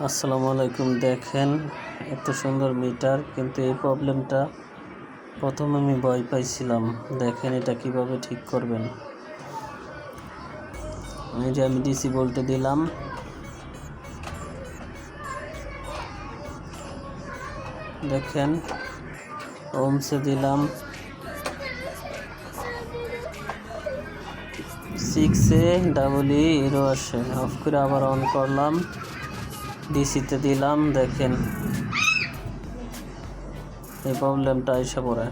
আসসালামু আলাইকুম। দেখেন এত সুন্দর মিটার, কিন্তু এই প্রবলেমটা প্রথম আমি ভয় পাইছিলাম। দেখেন এটা কিভাবে ঠিক করবেন। এই যে আমি ডিসি ভোল্টে দিলাম, দেখেন ওমসে দিলাম, 6 ডাবল এরো আসে। অফ করে আবার অন করলাম, ডিসিতে দিলাম, দেখেন এই প্রবলেমটা আইসা পড়ে।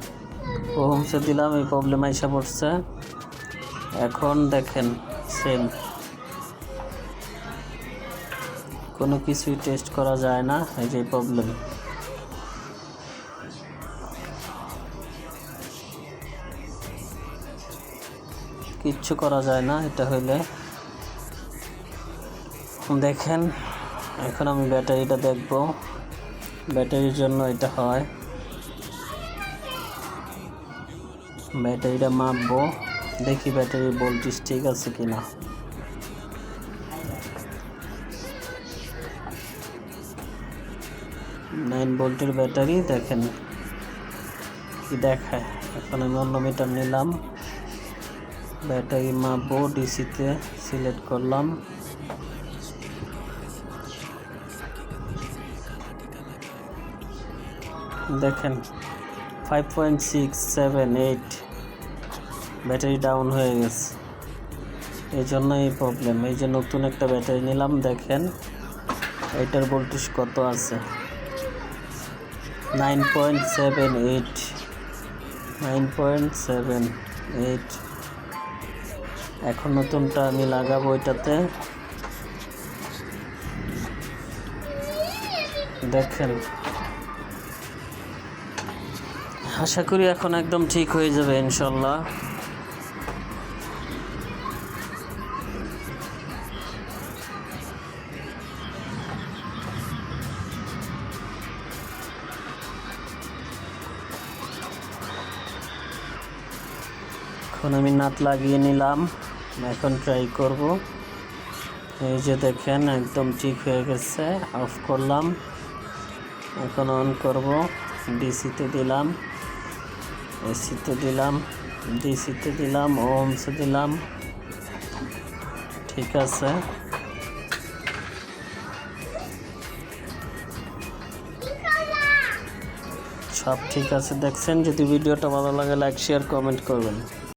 ওমসে দিলাম, এই প্রবলেম আইসা পড়ছে। এখন দেখেন সেম, কোনো কিছুই টেস্ট করা যায় না। এই যে প্রবলেম, কিচ্ছু করা যায় না এটা হইলে। দেখেন এখন আমি ব্যাটারিটা দেখব, ব্যাটারির জন্য এটা হয়। ব্যাটারিটা মাপবো, দেখি ব্যাটারির ভোল্টেজ ঠিক আছে কিনা। নাইন ভোল্টের ব্যাটারি, দেখেন কি দেখায়। এখন আমি অন্য মিটার নিলাম, ব্যাটারি মাপবো, ডিসিতে সিলেক্ট করলাম। দেখেন 5.678 ব্যাটারি ডাউন হয়ে গেছে। এই জন্য এই প্রবলেম। এই যে নতুন একটা ব্যাটারি নিলাম, দেখেন এটার ভোল্টেজ কত আছে, 9.78। এখন নতুনটা আমি লাগাবো এটাতে। দেখেন আশা করি এখন একদম ঠিক হয়ে যাবে ইনশাল্লাহ। এখন আমি নাট লাগিয়ে নিলাম, এখন ট্রাই করব। এই যে দেখেন একদম ঠিক হয়ে গেছে। অফ করলাম, এখন অন করব। ডিসিতে দিলাম, এসিতে দিলাম, ডিসিতে দিলাম, ওমসে দিলাম, ঠিক আছে। সব ঠিক আছে দেখছেন। যদি ভিডিওটা ভালো লাগে লাইক শেয়ার কমেন্ট করবেন।